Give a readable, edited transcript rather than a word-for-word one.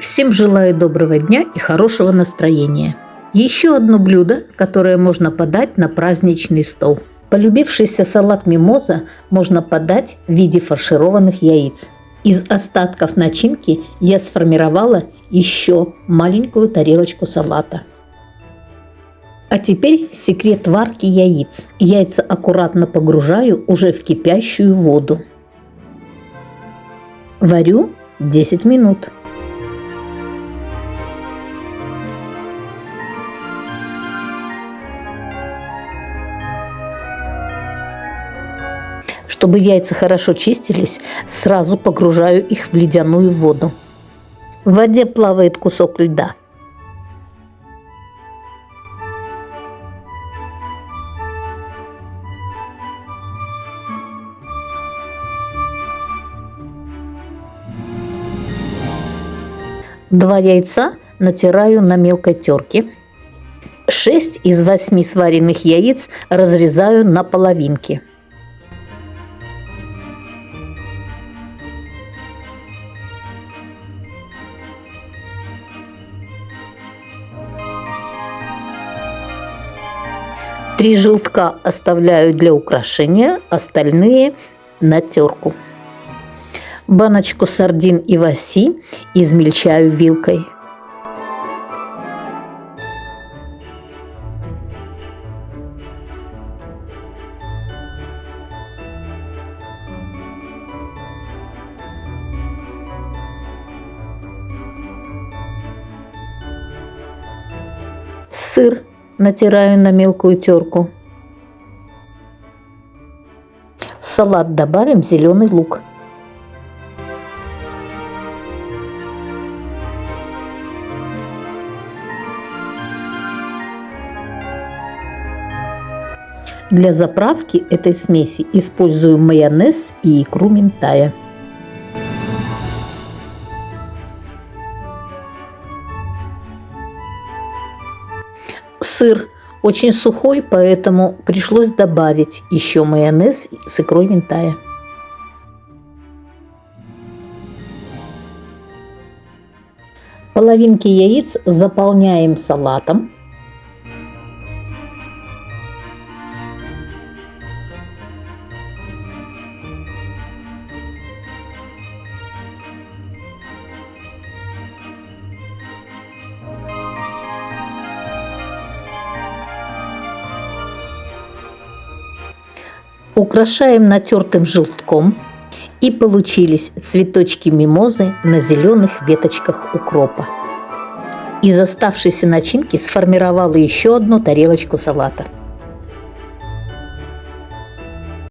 Всем желаю доброго дня и хорошего настроения. Еще одно блюдо, которое можно подать на праздничный стол. Полюбившийся салат мимоза можно подать в виде фаршированных яиц. Из остатков начинки я сформировала еще маленькую тарелочку салата. А теперь секрет варки яиц. Яйца аккуратно погружаю уже в кипящую воду. Варю 10 минут. Чтобы яйца хорошо чистились, сразу погружаю их в ледяную воду. В воде плавает кусок льда. Два яйца натираю на мелкой терке. 6 из 8 сваренных яиц разрезаю на половинки. Три желтка оставляю для украшения, остальные на терку. Баночку сардин иваси измельчаю вилкой. Сыр натираю на мелкую терку. В салат добавим зеленый лук. Для заправки этой смеси использую майонез и икру минтая. Сыр очень сухой, поэтому пришлось добавить еще майонез с икрой минтая. Половинки яиц заполняем салатом. Украшаем натертым желтком, и получились цветочки мимозы на зеленых веточках укропа. Из оставшейся начинки сформировала еще одну тарелочку салата.